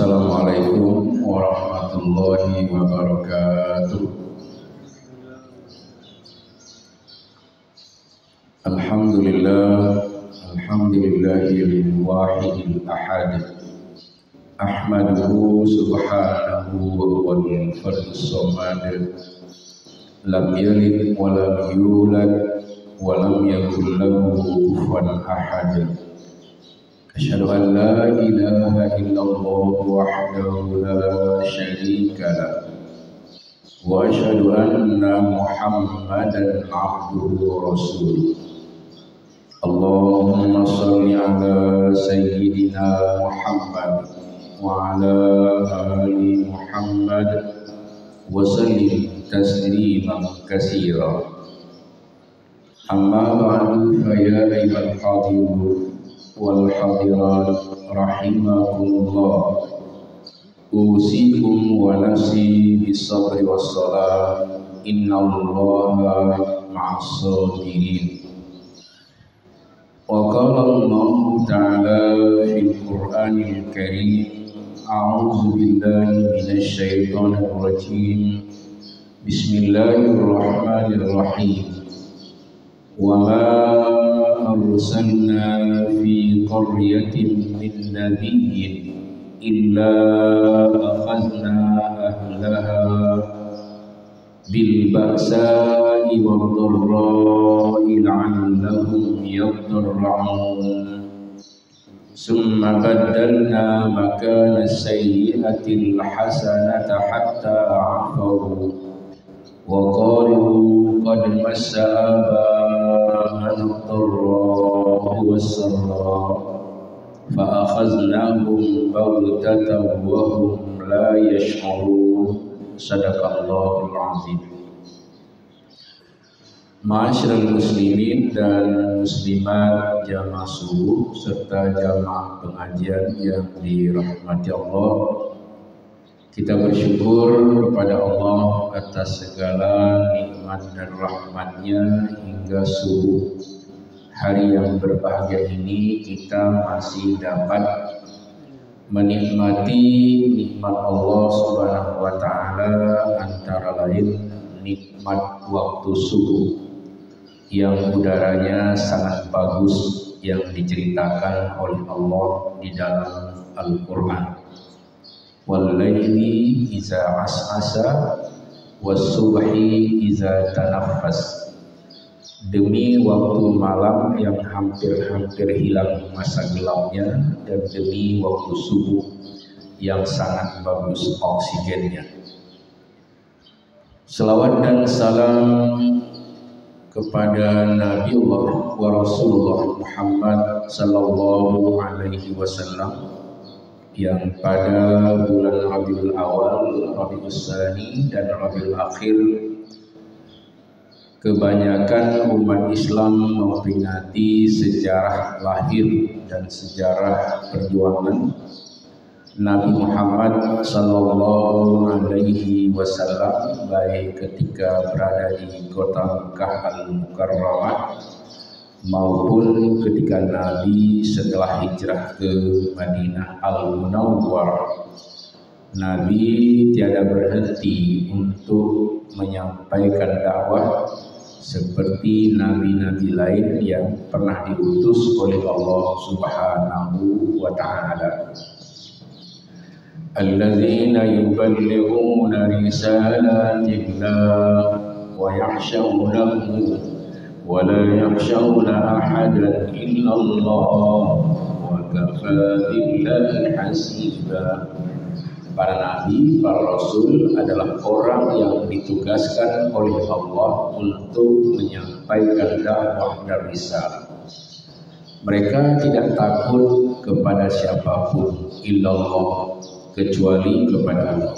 Assalamualaikum warahmatullahi wabarakatuh. Alhamdulillahil wahidil ahad. Ahmaduhu subhanahu wa huwal fardus samad. Lam yalid wa lam yulad wa lam yakul lahu kufuwan ahad. Asyhadu an la ilaha illallah wahdahu la syarika lah wa asyhadu anna Muhammadan abduhu wa rasuluh. Allahumma shalli ala sayyidina Muhammad wa ala ali Muhammad wa sallim tasliman katsira. Amma ba'du, fa ya ayyuhal hadirun wal hadirat rahimakumullah, usikum wa nafsi bis-sabri was-salah, innallaha ma'as sabirin. Wa qala Allahu ta'ala fil Qur'anil Karim, a'udzu billahi minasy syaithanir rajim. Bismillahirrahmanirrahim. Wa ma arsalna fi qaryatin min nabiyyin illa akhadna ahlaha bil ba'sa'i wad dharra'i la'allahum yadarra'un. Summa baddalna makana sayyi'atil hasanata hatta 'afaw wa qalu qad massa aba'ana ad-dharra'u was-sarra'u fa akhadnahum baghtatan wa hum la yash'urun. Shadaqallahul azim. Ma'asyiral muslimin dan muslimat jamaah subuh serta jamaah pengajian yang dirahmati Allah, kita bersyukur kepada Allah atas segala nikmat dan rahmatnya hingga subuh hari yang berbahagia ini kita masih dapat menikmati nikmat Allah Subhanahu wa taala, antara lain nikmat waktu subuh yang udaranya sangat bagus yang diceritakan oleh Allah di dalam Al-Qur'an. Wal laili iza as'asa was subhi iza tanaffas. Demi waktu malam yang hampir-hampir hilang masa gelapnya, dan demi waktu subuh yang sangat bagus oksigennya. Selawat dan salam kepada Nabiullah wa Rasulullah Muhammad sallallahu alaihi wasallam yang pada bulan Rabiul Awal, Rabiul Tsani dan Rabiul Akhir kebanyakan umat Islam memperingati sejarah lahir dan sejarah perjuangan Nabi Muhammad sallallahu alaihi wasallam, baik ketika berada di kota Mekah Al-Mukarramah maupun ketika Nabi setelah hijrah ke Madinah Al-Munawwarah. Nabi tiada berhenti untuk menyampaikan dakwah seperti nabi-nabi lain yang pernah diutus oleh Allah Subhanahu wa ta'ala. Alladzina yuballighuna risalatillah wa yakhshawnahu wa la yakhshawna ahadan illallah wa kafa billahi hasiba. Para nabi, para rasul adalah orang yang ditugaskan oleh Allah untuk menyampaikan dakwah dan risalah. Mereka tidak takut kepada siapapun illallah, kecuali kepada Allah.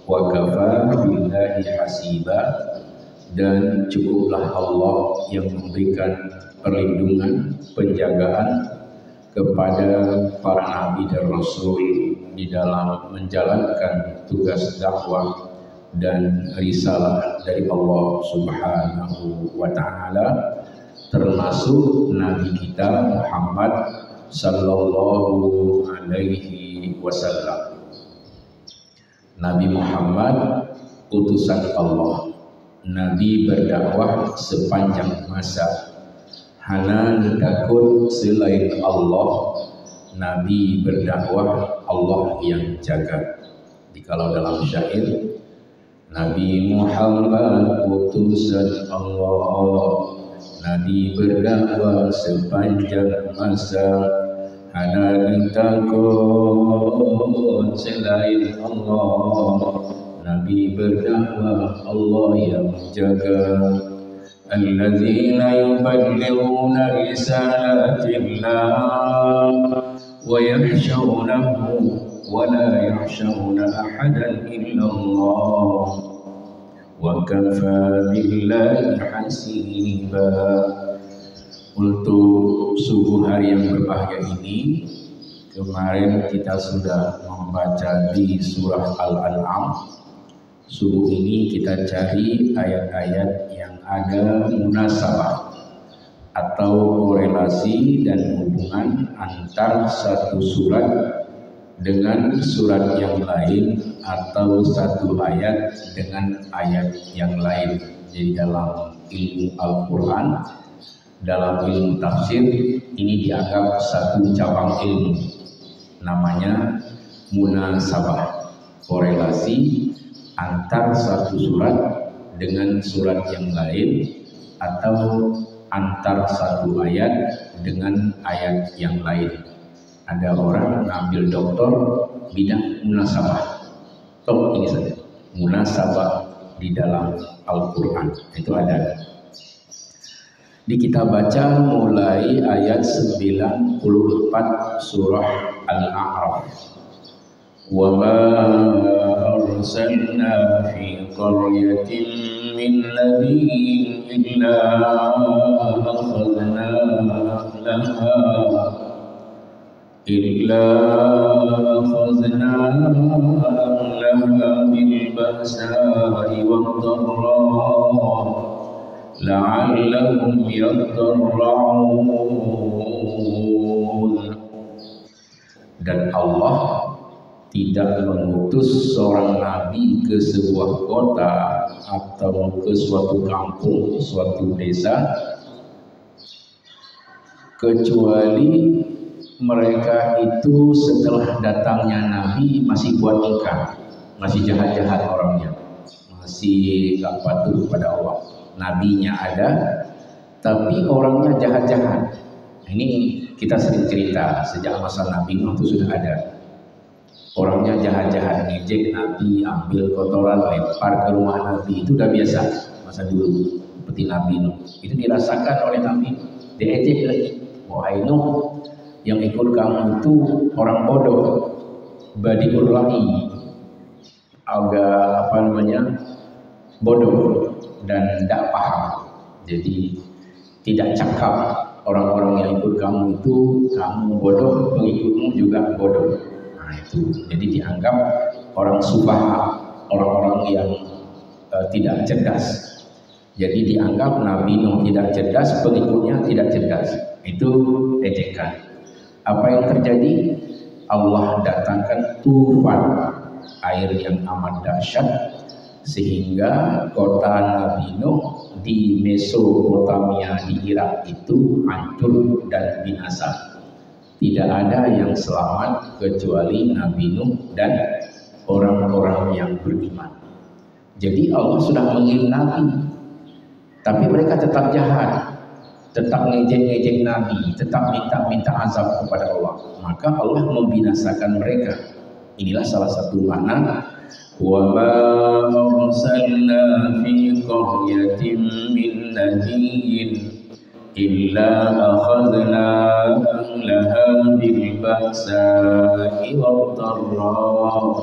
Wa kafa billahi hasiba, dan cukuplah Allah yang memberikan perlindungan, penjagaan kepada para nabi dan rasul di dalam menjalankan tugas dakwah dan risalah dari Allah Subhanahu wa ta'ala, termasuk Nabi kita Muhammad sallallahu alaihi wasallam. Nabi Muhammad utusan Allah. Nabi berdakwah sepanjang masa. Hana takut selain Allah. Nabi berdakwah, Allah yang jaga. Kalau dalam syair, Nabi Muhammad utusan Allah. Nabi berdakwah sepanjang masa. Hana takut selain Allah. Nabi berdakwah, Allah yang jaga. Alladzina yuballighuna risalatillah wa yakhshawnahu wa la yakhshawna ahadan illallah wa kafa billahi hasiba. Untuk subuh hari yang berbahagia ini, kemarin kita sudah membaca di surah Al-An'am. Subuh ini kita cari ayat-ayat yang ada munasabah atau korelasi dan hubungan antar satu surat dengan surat yang lain atau satu ayat dengan ayat yang lain. Jadi dalam ilmu Al-Quran, dalam ilmu tafsir, ini dianggap satu cabang ilmu, namanya munasabah, korelasi antar satu surat dengan surat yang lain atau antar satu ayat dengan ayat yang lain. Ada orang ngambil doktor bidang munasabah. Toh ini saja, munasabah di dalam Al-Quran itu ada. Di kita baca mulai ayat 94 surah Al-A'raf. Wa ma arsalna fi qaryatin min nabiyyin illa akhadna ahlaha bil ba'sa'i wad dharra la'allahum yadarra'un. Dan Allah tidak mengutus seorang nabi ke sebuah kota atau ke suatu kampung, suatu desa, kecuali mereka itu setelah datangnya nabi masih buat ingkar, masih jahat-jahat orangnya, masih gak patuh kepada Allah. Nabinya ada, tapi orangnya jahat-jahat. Ini kita sering cerita sejak masa Nabi Nuh itu sudah ada. Orangnya jahat-jahat, ngejek Nabi, ambil kotoran, lempar ke rumah Nabi. Itu udah biasa masa dulu, seperti Nabi Nuh. Itu dirasakan oleh Nabi. Diejek lagi. Wahai Nuh, yang ikut kamu itu orang bodoh, badiul ra'i, agak bodoh dan tidak paham. Jadi tidak cakap. Orang-orang yang ikut kamu itu, kamu bodoh, pengikutmu juga bodoh. Nah itu, jadi dianggap orang subaha, orang-orang yang tidak cerdas. Jadi dianggap Nabi Nuh tidak cerdas, pengikutnya tidak cerdas. Itu ejekan. Apa yang terjadi? Allah datangkan tufan, air yang amat dahsyat, sehingga kota Nabi Nuh di Mesopotamia di Irak itu hancur dan binasa. Tidak ada yang selamat kecuali Nabi Nuh dan orang-orang yang beriman. Jadi Allah sudah mengirim Nabi, tapi mereka tetap jahat, tetap ngejek-ngejek Nabi, tetap minta azab kepada Allah. Maka Allah membinasakan mereka. Inilah salah satu makna wa ma arsalna fi qaryatin min nabiyyin illa akhadna ahlaha bil ba'sa'i wad dharra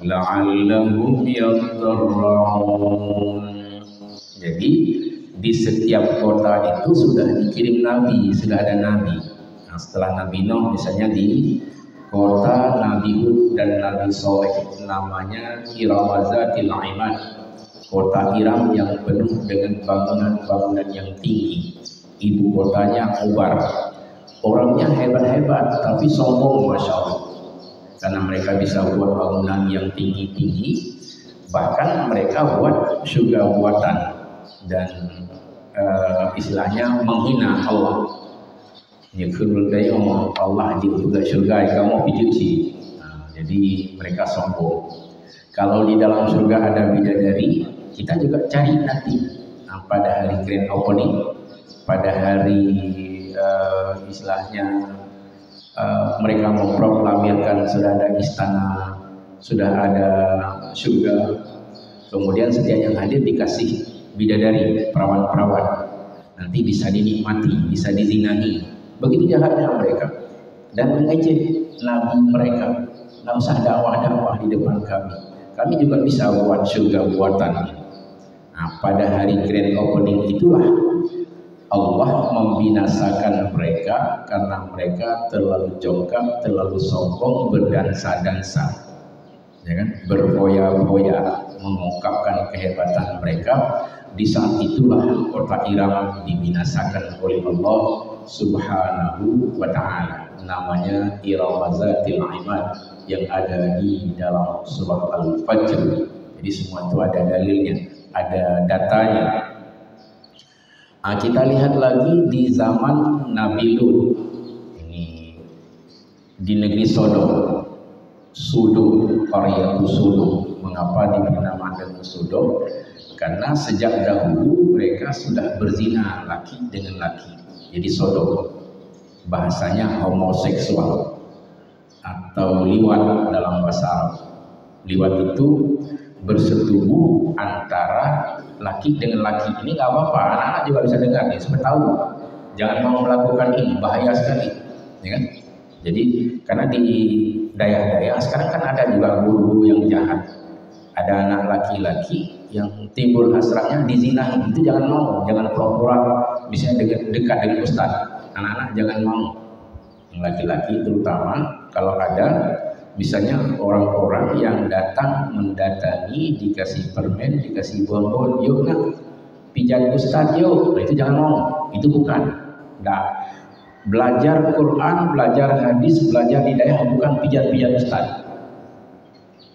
la'allahum yadarra'un. Jadi di setiap kota itu sudah dikirim nabi, sudah ada nabi. Nah, setelah Nabi Nuh misalnya di kota Nabi Hud dan Nabi Soleh, namanya Iramazatil Imad, kota Iram yang penuh dengan bangunan-bangunan yang tinggi. Ibu kotanya Ubar, orangnya hebat-hebat tapi sombong, masya Allah. karena mereka bisa buat bangunan yang tinggi-tinggi, bahkan mereka buat surga buatan dan istilahnya menghina Allah. Ya kalau Allah di surga kamu pijit sih. Jadi mereka sombong. Kalau di dalam surga ada bidadari, kita juga cari nanti. Pada hari grand opening, pada hari istilahnya mereka memproklamirkan sudah ada istana, sudah ada surga. Kemudian setiap yang hadir dikasih bidadari, perawan-perawan. Nanti bisa dinikmati, bisa dizinahi. Begitu jahatnya mereka. Dan mengejek nabi mereka. Nggak usah dakwah-dakwah di depan kami. Kami juga bisa buat surga buatan. Nah, pada hari grand opening itulah Allah membinasakan mereka karena mereka terlalu jongkak, terlalu sombong, berdansa-dansa, ya kan? Berfoya-foya, mengungkapkan kehebatan mereka. Di saat itulah kota Iram dibinasakan oleh Allah Subhanahu wa Ta'ala. Namanya Iram Zatil Imad yang ada di dalam surat Al-Fajr. Jadi semua itu ada dalilnya, ada datanya. Nah, kita lihat lagi di zaman Nabi Lut, ini di negeri Sodom, Sodom, Qaryatu Sodom. Mengapa diberi nama dengan Sodom? Karena sejak dahulu mereka sudah berzina laki dengan laki. Jadi Sodom bahasanya homoseksual atau liwat dalam bahasa Arab. Liwat itu bersetubuh antara laki dengan laki. Ini nggak apa-apa, anak-anak juga bisa dengar nih, supaya tahu. Jangan mau melakukan ini, bahaya sekali, ya kan? Jadi karena di daerah-daerah sekarang kan ada juga guru yang jahat, ada anak laki-laki yang timbul hasratnya dizinahi. Itu jangan mau, jangan pura-pura misalnya dekat dengan ustaz. Anak-anak jangan mau. Yang laki-laki terutama kalau ada misalnya orang-orang yang datang mendatangi, dikasih permen, dikasih bonbon, yuk nak pijat ustaz yuk. Nah, itu jangan mau, itu bukan. Nah, belajar Quran, belajar hadis, belajar hidayah bukan pijat-pijat ustaz.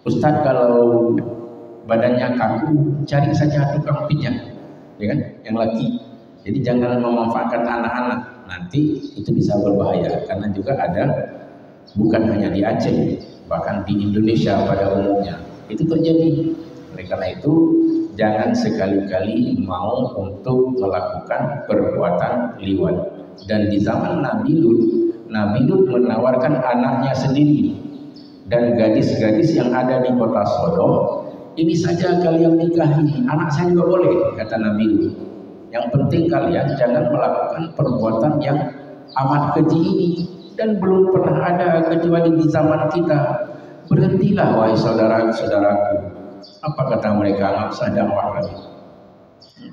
Ustaz kalau badannya kaku, cari saja tukang pijat, ya kan, yang laki. Jadi jangan memanfaatkan anak-anak, nanti itu bisa berbahaya. Karena juga ada, bukan hanya di Aceh, bahkan di Indonesia pada umumnya itu terjadi. Oleh karena itu jangan sekali-kali mau untuk melakukan perbuatan liwat. Dan di zaman Nabi Lut menawarkan anaknya sendiri dan gadis-gadis yang ada di kota Sodom, ini saja kalian nikahi, anak saya juga boleh, kata Nabi Lut. Yang penting kalian jangan melakukan perbuatan yang amat keji ini. Dan belum pernah ada kecuali di zaman kita. Berhentilah wahai saudara-saudaraku. Apa kata mereka? Nggak usah dakwah lagi.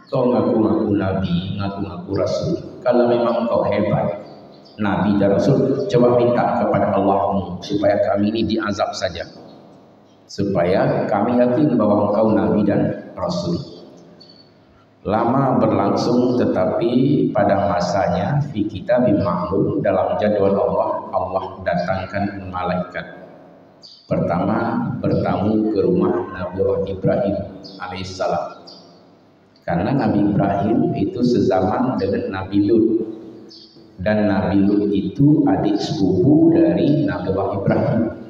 Kau ngaku-ngaku nabi, ngaku-ngaku rasul. Kalau memang kau hebat, nabi dan rasul, coba minta kepada Allahmu supaya kami ini diazab saja, supaya kami yakin bahwa engkau nabi dan rasul. Lama berlangsung, tetapi pada masanya fi kitabil ma'lum, dalam jadwal Allah datangkan malaikat. Pertama bertamu ke rumah Nabi Ibrahim alaihissalam. Karena Nabi Ibrahim itu sezaman dengan Nabi Lut. Dan Nabi Lut itu adik sepupu dari Nabi Ibrahim.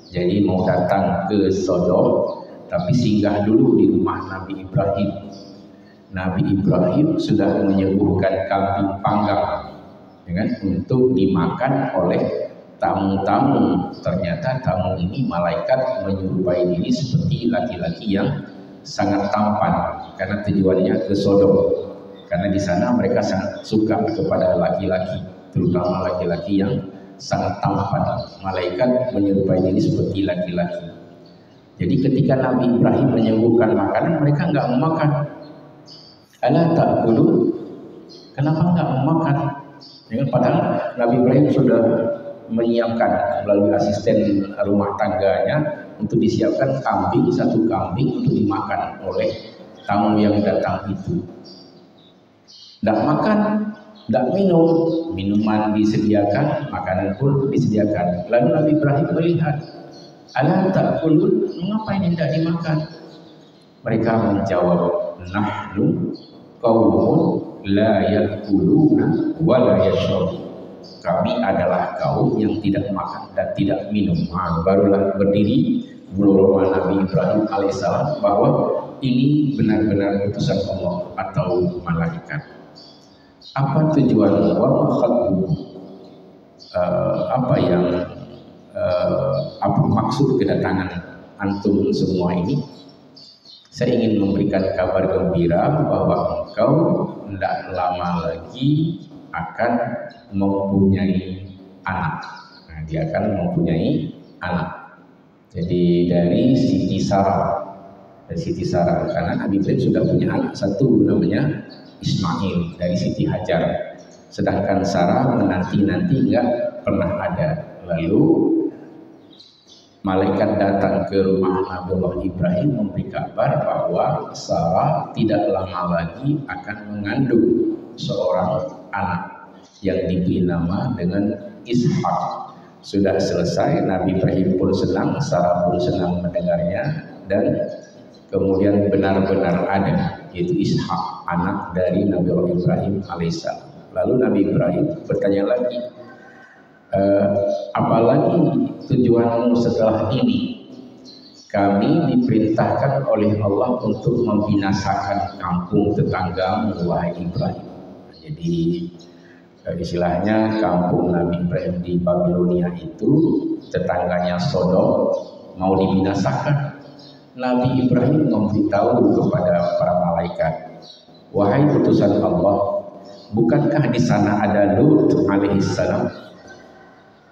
Jadi mau datang ke Sodom, tapi singgah dulu di rumah Nabi Ibrahim. Nabi Ibrahim sudah menyembuhkan kambing panggang, ya kan, untuk dimakan oleh tamu-tamu. Ternyata tamu ini malaikat menyerupai diri seperti laki-laki yang sangat tampan, karena tujuannya ke Sodom. Karena di sana mereka sangat suka kepada laki-laki, terutama laki-laki yang sangat tampan. Malaikat menyerupai diri seperti laki-laki. Jadi ketika Nabi Ibrahim menyembuhkan makanan, mereka nggak mau makan. Ala ta'kulu, kenapa nggak memakan? Dengan padahal Nabi Ibrahim sudah menyiapkan melalui asisten rumah tangganya untuk disiapkan kambing, satu kambing untuk dimakan oleh tamu yang datang itu. Nggak makan, nggak minum, minuman disediakan, makanan pun disediakan. Lalu Nabi Ibrahim melihat, Ala ta'kulun, mengapa ini tidak dimakan? Mereka menjawab, nahnu qaumun la ya'kuluna wa la yashrabun. Kami adalah kaum yang tidak makan dan tidak minum. Barulah berdiri bulu Nabi Ibrahim alaihissalam bahwa ini benar-benar utusan Allah atau malaikat. Apa tujuan wa khatbuhu? Apa maksud kedatangan antum semua ini? Saya ingin memberikan kabar gembira bahwa engkau tidak lama lagi akan mempunyai anak. Nah, dia akan mempunyai anak. Jadi dari Siti Sarah, karena Nabi Ibrahim sudah punya anak satu namanya Ismail dari Siti Hajar. Sedangkan Sarah menanti-nanti enggak pernah ada. Lalu malaikat datang ke rumah Nabiullah Ibrahim memberi kabar bahwa Sarah tidak lama lagi akan mengandung seorang anak yang diberi nama dengan Ishak. Sudah selesai, Nabi Ibrahim pun senang, Sarah pun senang mendengarnya, dan kemudian benar-benar ada, yaitu Ishak, anak dari Nabiullah Ibrahim alaihissalam. Lalu Nabi Ibrahim bertanya lagi, apalagi tujuanmu setelah ini? Kami diperintahkan oleh Allah untuk membinasakan kampung tetanggamu, wahai Ibrahim. Jadi istilahnya kampung Nabi Ibrahim di Babilonia itu tetangganya Sodom mau dibinasakan. Nabi Ibrahim memberitahu kepada para malaikat, wahai utusan Allah, bukankah di sana ada Lut alaihissalam?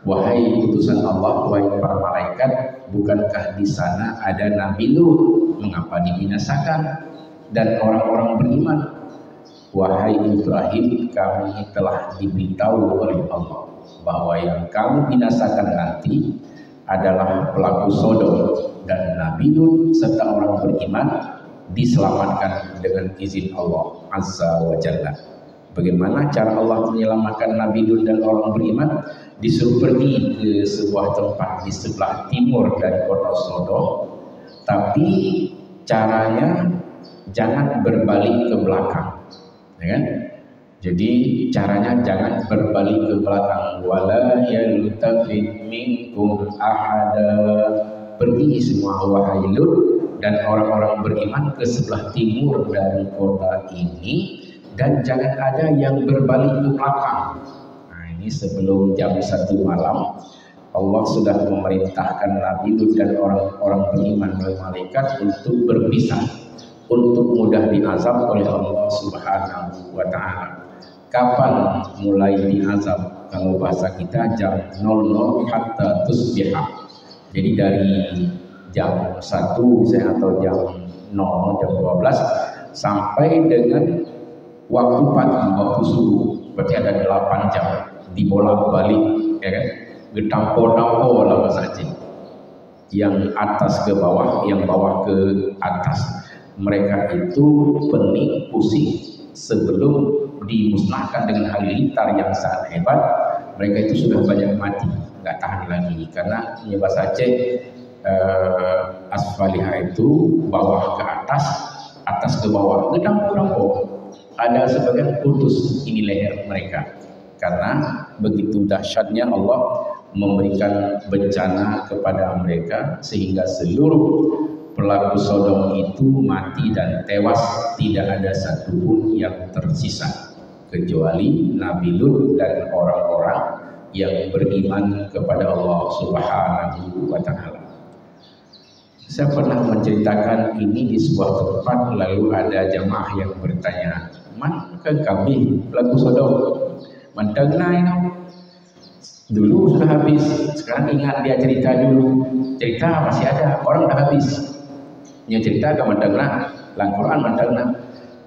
Wahai utusan Allah, wahai para malaikat, bukankah di sana ada Nabi Lut? Mengapa dibinasakan? Dan orang-orang beriman, wahai Ibrahim, kami telah diberitahu oleh Allah bahwa yang kamu binasakan nanti adalah pelaku Sodom dan Nabi Lut serta orang beriman diselamatkan dengan izin Allah Azza wa Jalla. Bagaimana cara Allah menyelamatkan Nabi Lut dan orang beriman? Disuruh pergi ke sebuah tempat di sebelah timur dari kota Sodom, tapi caranya jangan berbalik ke belakang, ya kan? Jadi caranya jangan berbalik ke belakang. Wala yaltafit minkum ahada. Pergi semua wahai Lut dan orang-orang beriman ke sebelah timur dari kota ini, dan jangan ada yang berbalik ke belakang. Nah, ini sebelum jam 1 malam Allah sudah memerintahkan Nabi Lut dan orang-orang beriman oleh malaikat untuk berpisah, untuk mudah diazab oleh Allah Subhanahu wa Ta'ala. Kapan mulai diazab? Kalau bahasa kita jam 00 hatta tusbihah. Jadi dari jam 1 misalnya atau jam 00 jam 12 sampai dengan waktu pagi, waktu subuh, berarti ada 8 jam dibolak-balik, ya kan? Getampo-tampo lah saja. Yang atas ke bawah, yang bawah ke atas. Mereka itu pening, pusing sebelum dimusnahkan dengan halilintar yang sangat hebat. Mereka itu sudah banyak mati, nggak tahan lagi, karena ini bahasa Aceh, asfaliha itu bawah ke atas, atas ke bawah, getampo-tampo. Ada sebagian putus ini leher mereka, karena begitu dahsyatnya Allah memberikan bencana kepada mereka sehingga seluruh pelaku Sodom itu mati dan tewas, tidak ada satupun yang tersisa kecuali Nabi Lut dan orang-orang yang beriman kepada Allah Subhanahu wa Ta'ala. Saya pernah menceritakan ini di sebuah tempat, lalu ada jamaah yang bertanya, man ke kami pelaku Sodom? Mendengar dulu sudah habis, sekarang ingat dia cerita dulu. Cerita masih ada, orang dah habis. Dia cerita ke mendengar, Al-Quran mendengar.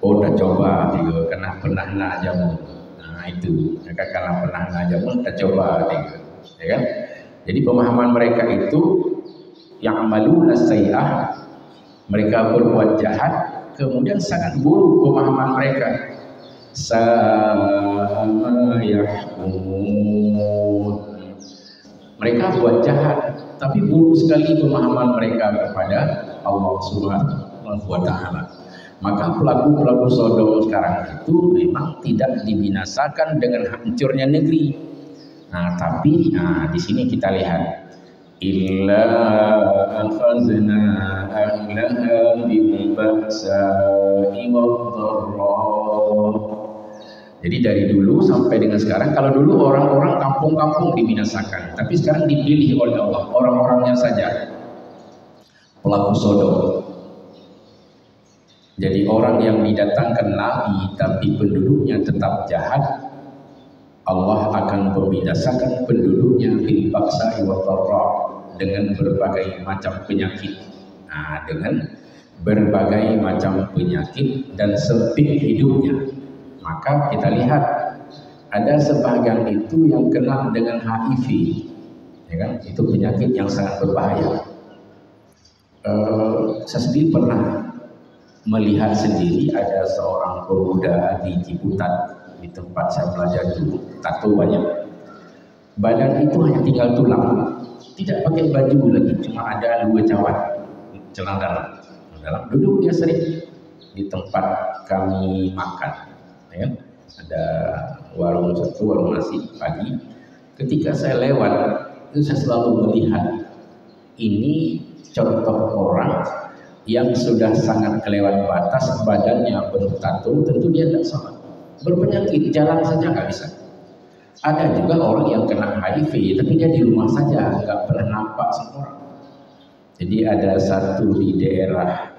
Oh, dah coba dia kena pernah nak jamu. Nah itu, mereka kena pernah nak jamu, dah coba dia, ya kan? Jadi pemahaman mereka itu yang amaluna sayyi'ah, mereka berbuat jahat, kemudian sangat buruk pemahaman mereka. Sama yahkumun, mereka buat jahat, tapi buruk sekali pemahaman mereka kepada Allah Subhanahu wa Ta'ala. Maka pelaku-pelaku Sodom sekarang itu memang tidak dibinasakan dengan hancurnya negeri. Nah, tapi di sini kita lihat illa akhazna ahlaha bil ba'sa'i wad-dharra. Jadi dari dulu sampai dengan sekarang, kalau dulu orang-orang kampung-kampung dibinasakan, tapi sekarang dipilih oleh Allah orang-orangnya saja, pelaku Sodom. Jadi orang yang didatangkan Nabi tapi penduduknya tetap jahat, Allah akan membinasakan penduduknya bil ba'sa'i wad-dharra dengan berbagai macam penyakit. Nah, dengan berbagai macam penyakit dan sempit hidupnya. Maka kita lihat ada sebagian itu yang kena dengan HIV, ya kan? Itu penyakit yang sangat berbahaya. Saya sendiri pernah melihat sendiri ada seorang pemuda di Ciputat, di tempat saya belajar dulu, tato banyak. Badan itu hanya tinggal tulang, tidak pakai baju lagi, cuma ada 2 cawat celana dalam. Duduk dia sering di tempat kami makan, ya. Ada warung nasi pagi. Ketika saya lewat, itu saya selalu melihat ini contoh orang yang sudah sangat kelewat batas, badannya penuh tato, tentu dia tidak sholat, berpenyakit, jalan saja nggak bisa. Ada juga orang yang kena HIV, tapi dia di rumah saja, nggak pernah nampak sama orang. Jadi ada satu di daerah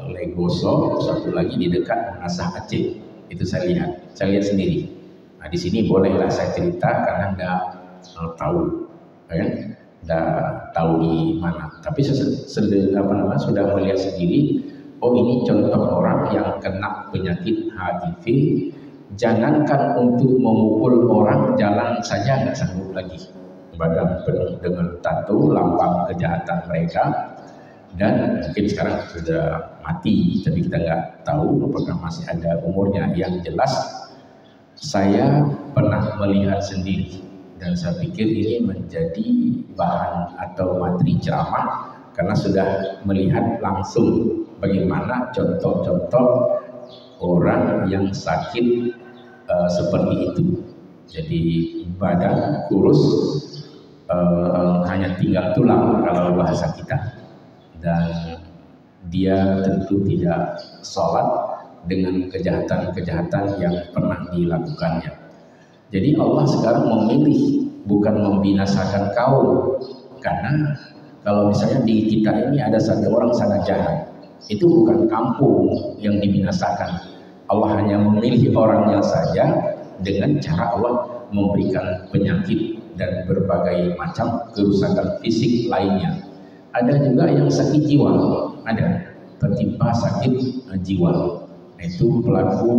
Legoso, satu lagi di dekat Manasah Aceh. Itu saya lihat sendiri. Nah, di sini bolehlah saya cerita karena nggak tahu, ya, nggak tahu di mana. Tapi sudah melihat sendiri. Oh, ini contoh orang yang kena penyakit HIV. Jangankan untuk memukul orang, jalan saja nggak sanggup lagi. Badan penuh dengan tato, lambang kejahatan mereka. Dan mungkin sekarang sudah mati, tapi kita nggak tahu apakah masih ada umurnya. Yang jelas saya pernah melihat sendiri dan saya pikir ini menjadi bahan atau materi ceramah karena sudah melihat langsung bagaimana contoh-contoh orang yang sakit seperti itu. Jadi badan kurus, hanya tinggal tulang kalau bahasa kita. Dan dia tentu tidak sholat dengan kejahatan-kejahatan yang pernah dilakukannya. Jadi Allah sekarang memilih bukan membinasakan kaum, karena kalau misalnya di kita ini ada satu orang sangat jahat, itu bukan kampung yang dibinasakan. Allah hanya memilih orangnya saja dengan cara Allah memberikan penyakit dan berbagai macam kerusakan fisik lainnya. Ada juga yang sakit jiwa, ada tertimpa sakit jiwa. Itu pelaku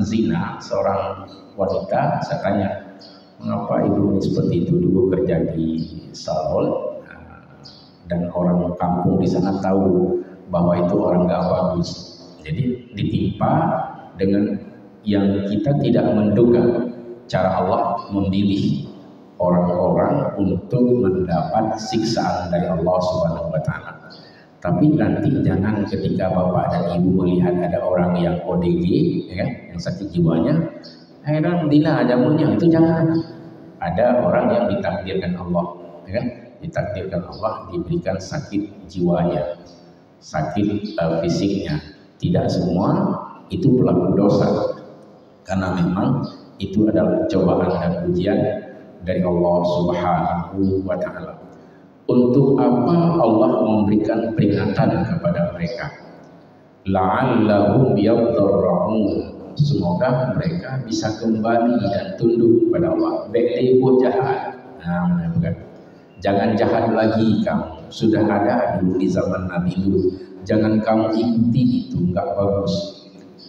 zina, seorang wanita. Saya tanya, mengapa ibu ini seperti itu? Dulu kerja di salon, dan orang kampung di sana tahu bahwa itu orang gak bagus. Jadi ditimpa dengan yang kita tidak menduga. Cara Allah memilih orang-orang untuk mendapat siksaan dari Allah Subhanahu wa Ta'ala. Tapi nanti jangan ketika bapak dan ibu melihat ada orang yang ODG, ya, yang sakit jiwanya, heran dina jamunya, itu jangan. Ada orang yang ditakdirkan Allah, ya, ditakdirkan Allah diberikan sakit jiwanya, sakit fisiknya. Tidak semua itu pelaku dosa, karena memang itu adalah cobaan dan ujian dari Allah Subhanahu wa Ta'ala. Untuk apa Allah memberikan peringatan kepada mereka? La'allahum yadarra'un. Semoga mereka bisa kembali dan tunduk kepada Allah. Be'libu jahat. Nah, bukan. Jangan jahat lagi kamu. Sudah ada dulu di zaman Nabi dulu. Jangan kamu ikuti itu, enggak bagus.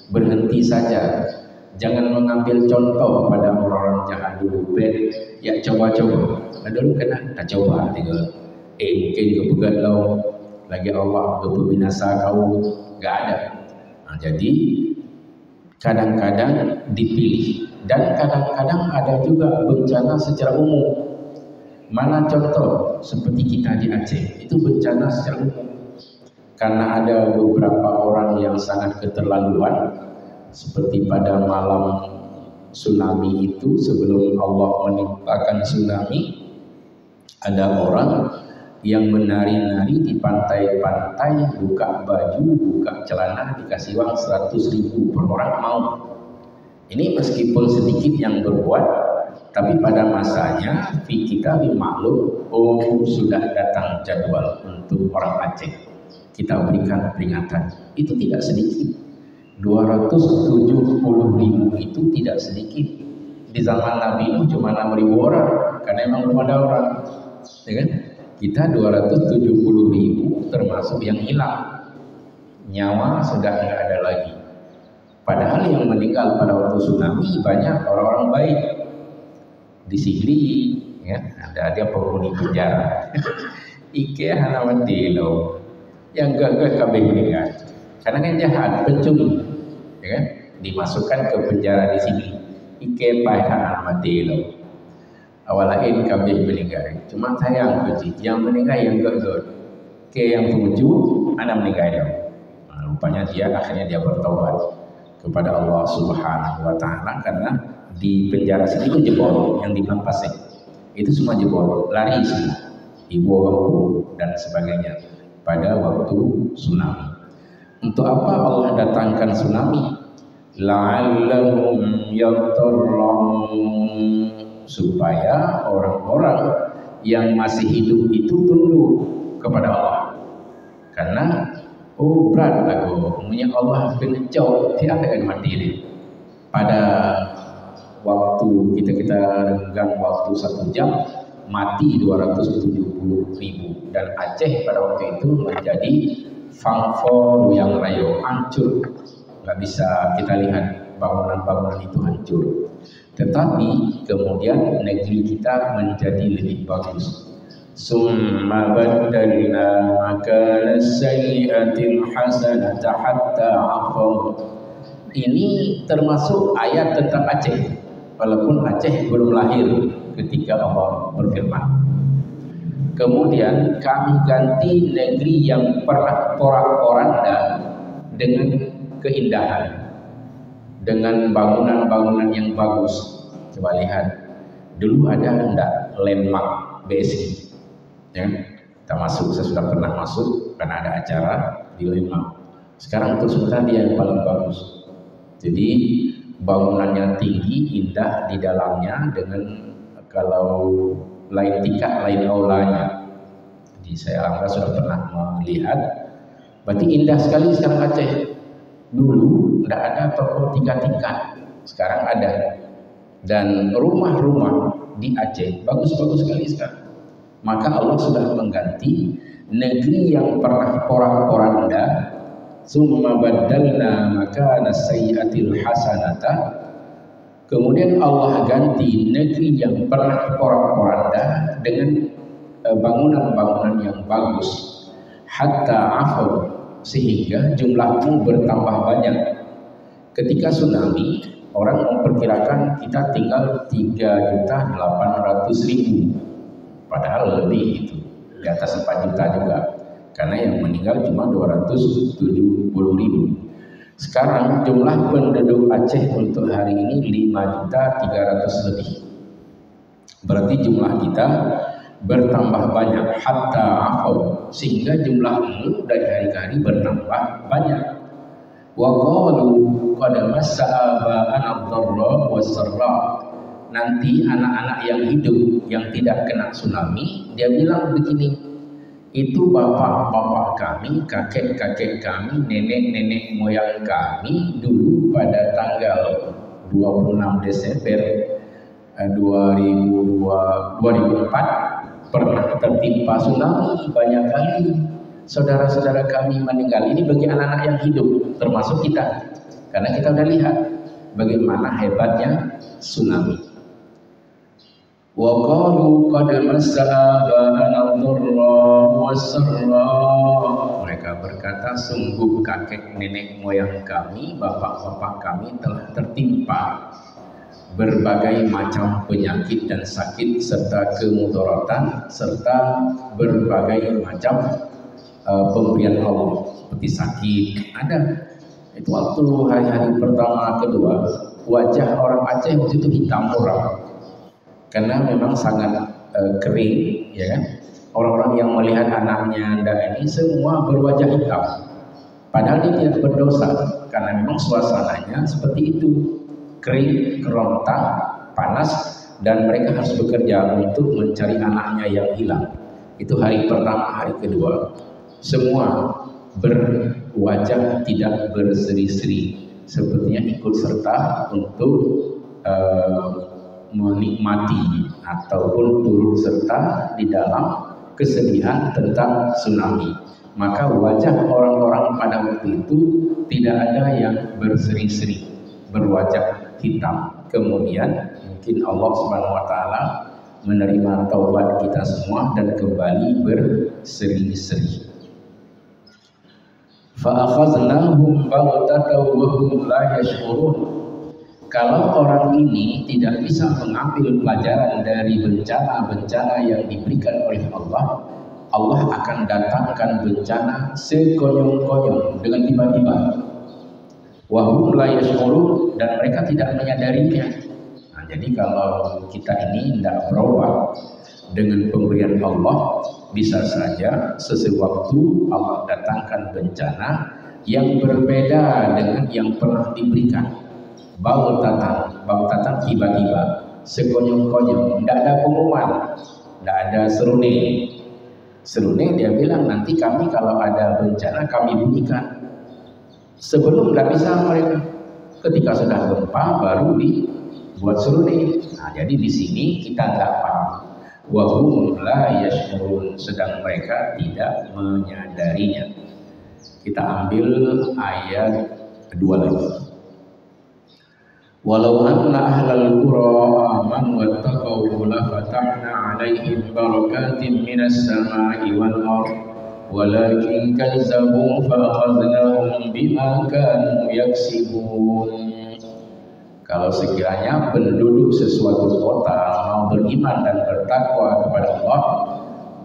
Berhenti saja. Jangan mengambil contoh pada orang-orang jahat dulu. Ya coba-coba. Nah, dulu kena kita coba tinggal. Mungkin kepegat lo lagi Allah binasa kau nggak ada. Nah, jadi kadang-kadang dipilih dan kadang-kadang ada juga bencana secara umum. Mana contoh seperti kita di Aceh, itu bencana secara umum. Karena ada beberapa orang yang sangat keterlaluan, seperti pada malam tsunami itu, sebelum Allah menimpakan tsunami, ada orang yang menari-nari di pantai-pantai, buka baju, buka celana, dikasih uang 100.000 per orang mau. Ini meskipun sedikit yang berbuat, tapi pada masanya kita dimaklum, oh sudah datang jadwal untuk orang Aceh, kita berikan peringatan. Itu tidak sedikit. 270.000 itu tidak sedikit. Di zaman Nabi itu cuma 6.000 orang, karena memang belum ada orang, ya kan? Kita 270.000 termasuk yang hilang, nyawa sudah tidak ada lagi. Padahal yang meninggal pada waktu tsunami banyak orang-orang baik. Di Sigli, ya, ada dia penghuni penjara. Ike hana mendilo, yang gagah kabeh meninggal. Karena kan jahat, pencuri, ya kan? Dimasukkan ke penjara di sini. Ike pai hana mendilo. Awalain kabeh meninggal. Cuma sayang kuci, yang meninggal yang gagah. Ke yang tujuh, anak meninggal. Nah, rupanya akhirnya dia bertobat kepada Allah Subhanahu wa Ta'ala, karena di penjara situ itu jebol, yang dibilang pasir itu semua jebol, lari semua, ibu orang dan sebagainya pada waktu tsunami. Untuk apa Allah datangkan tsunami? La'allahum yattaqun, supaya orang-orang yang masih hidup itu tunduk kepada Allah. Karena oh berat aku, umumnya Allah kena jauh, siapa yang mati ini? Pada waktu kita renggang waktu 1 jam, mati 270.000, dan Aceh pada waktu itu menjadi Fangfo yang rayo, hancur, nggak bisa kita lihat bangunan-bangunan itu hancur. Tetapi kemudian negeri kita menjadi lebih bagus. Summa baddalna makana sayyi'atil hasanata hatta afaw. Ini termasuk ayat tentang Aceh, walaupun Aceh belum lahir ketika Allah berfirman. Kemudian kami ganti negeri yang pernah porak-poranda dengan keindahan, dengan bangunan-bangunan yang bagus. Coba lihat, dulu ada enggak landmark BSI, ya? Kita masuk, saya sudah pernah masuk karena ada acara di landmark. Sekarang untuk sementara dia yang paling bagus. Jadi bangunannya tinggi, indah di dalamnya, dengan kalau lain tingkat lain aulanya. Jadi saya alhamdulillah sudah pernah melihat. Berarti indah sekali sekarang Aceh. Dulu tidak ada toko 3 tingkat, sekarang ada. Dan rumah-rumah di Aceh bagus-bagus sekali sekarang. Maka Allah sudah mengganti negeri yang pernah porak-poranda. Summa baddalna makana sayyi'atil hasanata. Kemudian Allah ganti negeri yang pernah porak-poranda dengan bangunan-bangunan yang bagus. Hatta afaw, sehingga jumlahmu bertambah banyak. Ketika tsunami, orang memperkirakan kita tinggal 3.800.000, padahal lebih itu, di atas 4 juta juga, karena yang meninggal cuma 270.000. Sekarang jumlah penduduk Aceh untuk hari ini 5.300.000 lebih. Berarti jumlah kita bertambah banyak. Hatta afaw, sehingga jumlahmu dari hari ke hari bertambah banyak. Wa qalu qad massa aba'ana ad-dharra was-sarra. Nanti anak-anak yang hidup yang tidak kena tsunami, dia bilang begini, itu bapak-bapak kami, kakek-kakek kami, nenek-nenek moyang kami dulu pada tanggal 26 Desember 2004 pernah tertimpa tsunami banyak kali. Saudara-saudara kami meninggal. Ini bagi anak-anak yang hidup, termasuk kita, karena kita sudah lihat bagaimana hebatnya tsunami. Wa qalu qad massa aba'ana ad-dharra was-sarra. Mereka berkata, sungguh kakek nenek moyang kami, bapak-bapak kami telah tertimpa berbagai macam penyakit dan sakit serta kemudaratan serta berbagai macam pemberian Allah seperti sakit ada. Itu waktu hari-hari pertama kedua wajah orang Aceh waktu itu hitam muram karena memang sangat kering, ya kan? Orang-orang yang melihat anaknya Anda ini semua berwajah hitam, padahal dia tidak berdosa karena memang suasananya seperti itu, kering, kerontang, panas, dan mereka harus bekerja untuk mencari anaknya yang hilang. Itu hari pertama. Hari kedua semua berwajah tidak berseri-seri, sepertinya ikut serta untuk menikmati ataupun turut serta di dalam kesedihan tentang tsunami. Maka wajah orang-orang pada waktu itu tidak ada yang berseri-seri, berwajah hitam. Kemudian mungkin Allah Subhanahu wa taala menerima taubat kita semua dan kembali berseri-seri. Fa'akhaznahum baghtatan wa hum la yash'urun. Kalau orang ini tidak bisa mengambil pelajaran dari bencana-bencana yang diberikan oleh Allah, Allah akan datangkan bencana sekonyong-konyong dengan tiba-tiba. Wa hum la yash'urun, dan mereka tidak menyadarinya. Nah, jadi kalau kita ini tidak berubah dengan pemberian Allah, bisa saja sesewaktu Allah datangkan bencana yang berbeda dengan yang pernah diberikan. Baghtatan tiba-tiba, sekonyong-konyong, tidak ada pengumuman, tidak ada serunding. Serunding dia bilang nanti kami kalau ada bencana kami bunyikan. Sebelum tidak bisa mereka, ketika sudah gempa baru dibuat serunding. Nah, jadi di sini kita tidak paham. Wa hum la yash'urun, sedang mereka tidak menyadarinya. Kita ambil ayat kedua lagi. Walau anna ahlal qura amanu wattaqaw lafatahna 'alaihim barakatin minas sama'i wal ardh walakin kazzabu fa'akhadnahum bima kanu yaksibun. Kalau sekiranya penduduk sesuatu kota mau beriman dan bertakwa kepada Allah,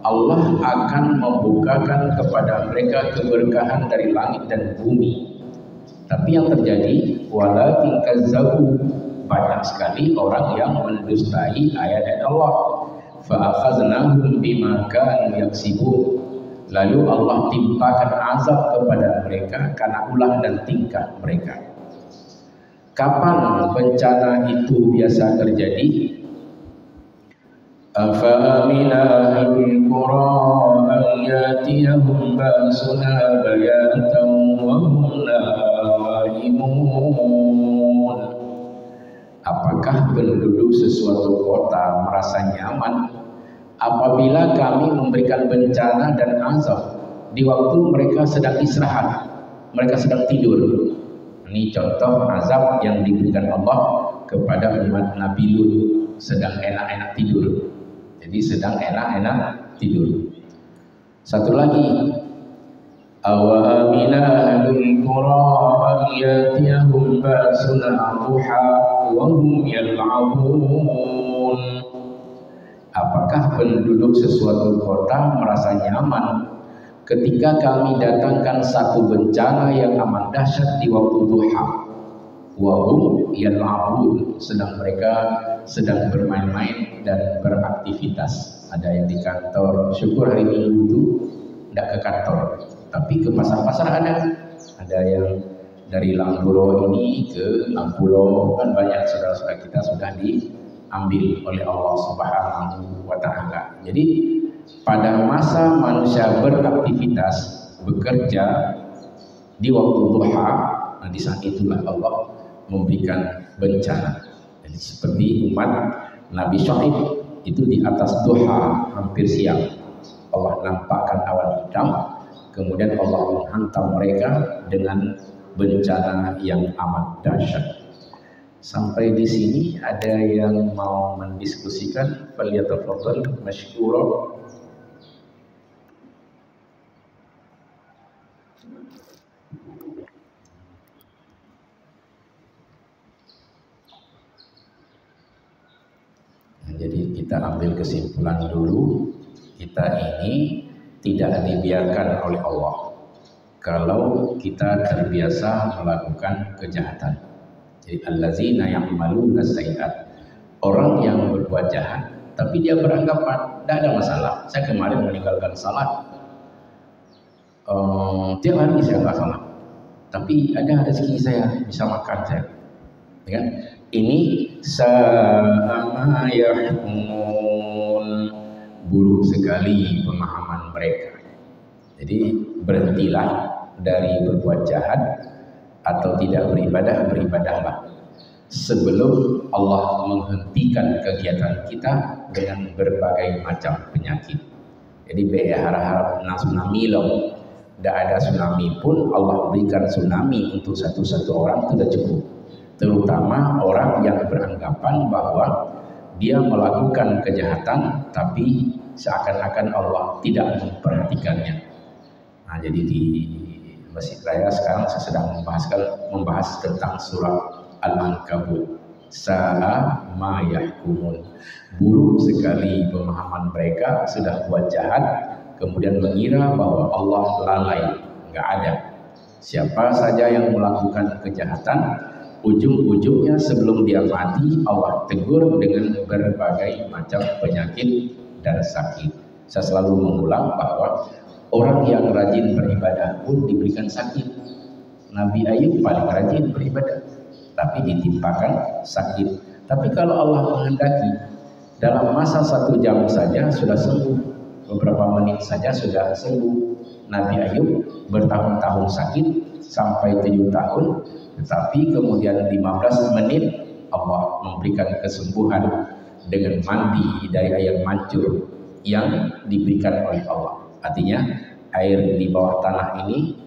Allah akan membukakan kepada mereka keberkahan dari langit dan bumi. Tapi yang terjadi, walakin kazzabu, banyak sekali orang yang mendustai ayat-ayat Allah. Fa'akhaznahum bima kanu yaksibun. Lalu Allah timpakan azab kepada mereka karena ulah dan tingkah mereka. Kapan bencana itu biasa terjadi? Afa'amina ahlul qura an yatiyahum ba'suna bayatan wa hum naimun. Apakah penduduk sesuatu kota merasa nyaman apabila kami memberikan bencana dan azab di waktu mereka sedang istirahat, mereka sedang tidur? Ini contoh azab yang diberikan Allah kepada umat Nabi Lut, sedang enak-enak tidur. Jadi sedang enak-enak tidur. Satu lagi, awa amina ahlul qura an yatiyahum ba'suna duha wa hum yal'abun. Apakah penduduk sesuatu kota merasa nyaman ketika kami datangkan satu bencana yang amat dahsyat di waktu duha? Wa hum yal'abun, sedang mereka sedang bermain-main dan beraktivitas. Ada yang di kantor, syukur hari Minggu itu tidak ke kantor, tapi ke pasar-pasar ada yang dari Lampulo ini ke Lampulo, kan banyak saudara-saudara kita sudah diambil oleh Allah Subhanahu wa taala. Jadi pada masa manusia beraktivitas, bekerja di waktu duha, nah di saat itulah Allah memberikan bencana. Jadi seperti umat Nabi Syuaib itu di atas duha, hampir siang, Allah nampakkan awan hitam, kemudian Allah menghantam mereka dengan bencana yang amat dahsyat. Sampai di sini ada yang mau mendiskusikan? Falyatafadhal masykura. Jadi kita ambil kesimpulan dulu, kita ini tidak dibiarkan oleh Allah kalau kita terbiasa melakukan kejahatan. Jadi allazina ya'maluna sayyi'at, orang yang berbuat jahat tapi dia beranggapan tidak ada masalah. Saya kemarin meninggalkan salat, tiap hari saya nggak salat, tapi ada rezeki saya bisa makan saya. Ya, ini sama yahmun, buruk sekali pemahaman mereka. Jadi berhentilah dari berbuat jahat atau tidak beribadah, beribadahlah sebelum Allah menghentikan kegiatan kita dengan berbagai macam penyakit. Jadi berharap tsunami loh, tidak ada tsunami pun Allah berikan tsunami untuk satu-satu orang sudah cukup. Terutama orang yang beranggapan bahwa dia melakukan kejahatan tapi seakan-akan Allah tidak memperhatikannya. Nah, jadi di Masjid Raya sekarang saya sedang membahas tentang surah Al-Ankabut. Sa'a ma yahkumun. Buruk sekali pemahaman mereka, sudah buat jahat kemudian mengira bahwa Allah lalai. Enggak ada. Siapa saja yang melakukan kejahatan, ujung-ujungnya sebelum dia mati Allah tegur dengan berbagai macam penyakit dan sakit. Saya selalu mengulang bahwa orang yang rajin beribadah pun diberikan sakit. Nabi Ayub paling rajin beribadah, tapi ditimpakan sakit. Tapi kalau Allah menghendaki, dalam masa 1 jam saja sudah sembuh, beberapa menit saja sudah sembuh. Nabi Ayub bertahun-tahun sakit sampai 7 tahun, tetapi kemudian 15 menit Allah memberikan kesembuhan dengan mandi dari air mancur yang diberikan oleh Allah. Artinya air di bawah tanah ini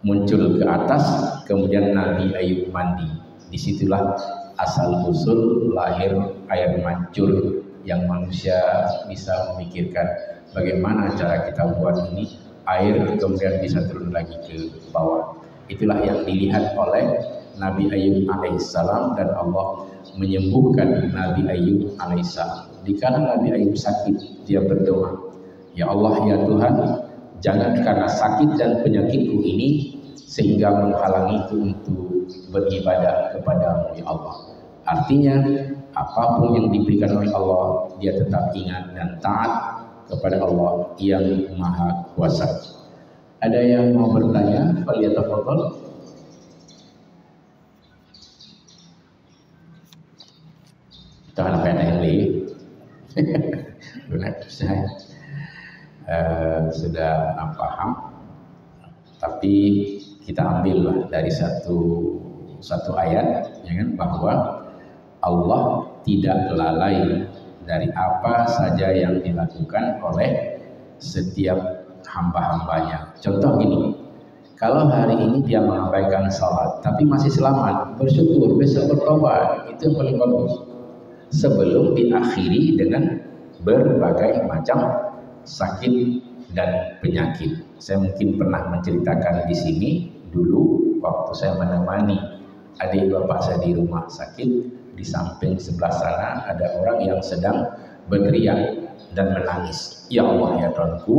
muncul ke atas, kemudian Nabi Ayub mandi. Disitulah asal usul lahir air mancur yang manusia bisa memikirkan bagaimana cara kita buat ini, air kemudian bisa turun lagi ke bawah. Itulah yang dilihat oleh Nabi Ayub alaihissalam, dan Allah menyembuhkan Nabi Ayub alaihissalam. Dikala Nabi Ayub sakit, dia berdoa, ya Allah, ya Tuhan, jangan karena sakit dan penyakitku ini sehingga menghalangiku untuk beribadah kepadamu, ya Allah. Artinya apapun yang diberikan oleh Allah, dia tetap ingat dan taat kepada Allah yang Maha Kuasa. Ada yang mau bertanya? Falyatafadhal. Jangan apa yang lain. Saya sudah paham, tapi kita ambillah dari satu ayat, ya kan, bahwa Allah tidak lalai dari apa saja yang dilakukan oleh setiap hamba-hambanya. Contoh gini, kalau hari ini dia mengabaikan salat tapi masih selamat, bersyukur, besok bertobat, itu yang paling bagus. Sebelum diakhiri dengan berbagai macam sakit dan penyakit. Saya mungkin pernah menceritakan di sini dulu waktu saya menemani adik bapak saya di rumah sakit, di samping sebelah sana ada orang yang sedang berteriak dan menangis. Ya Allah, ya Tuhanku,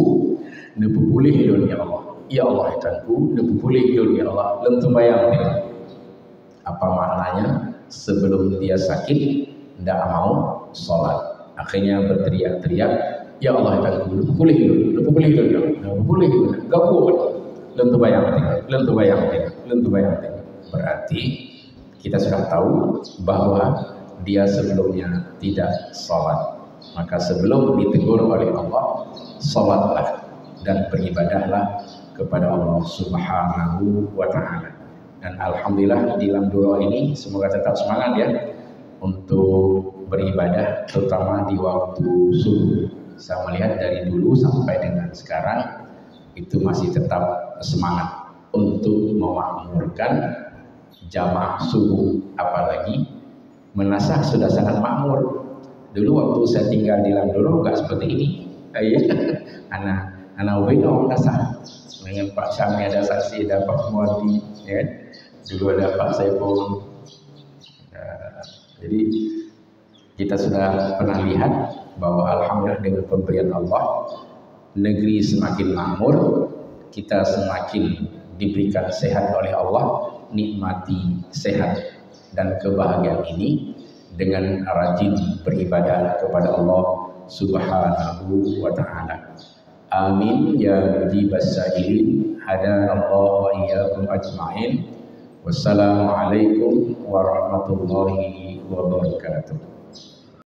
nebu pulih dulu ya Allah. Ya Allah, ya Tuhanku, nebu pulih dulu ya Allah. Lentu bayang dia. Apa maknanya? Sebelum dia sakit, tidak mau sholat. Akhirnya berteriak-teriak, ya Allah, ya Tuhanku, nebu pulih dulu, nebu pulih dulu ya Allah. Nebu pulih dulu, gak kuat. Lentu bayang dia, lentu bayang dia, lentu bayang dia. Berarti kita sudah tahu bahwa dia sebelumnya tidak sholat. Maka sebelum ditegur oleh Allah, sholatlah dan beribadahlah kepada Allah Subhanahu wa Ta'ala. Dan alhamdulillah di dalam doa ini semoga tetap semangat ya untuk beribadah, terutama di waktu subuh. Saya melihat dari dulu sampai dengan sekarang itu masih tetap semangat untuk memakmurkan jamaah subuh, apalagi menasah sudah sangat makmur. Dulu waktu saya tinggal di Landoro nggak seperti ini. Anak ubino menasah dengan Pak Syami, ada saksi, ada Pak Muadi, ya kan? Dulu ada Pak Saiful. Jadi Kita sudah pernah lihat bahwa alhamdulillah dengan pemberian Allah, negeri semakin makmur, kita semakin diberikan sehat oleh Allah, nikmati sehat dan kebahagiaan ini dengan rajin beribadah kepada Allah Subhanahu wa ta'ala. Amin ya mujibas sa'ilin. Hadanallahu wa iyyakum ajma'in. Wassalamualaikum warahmatullahi wabarakatuh.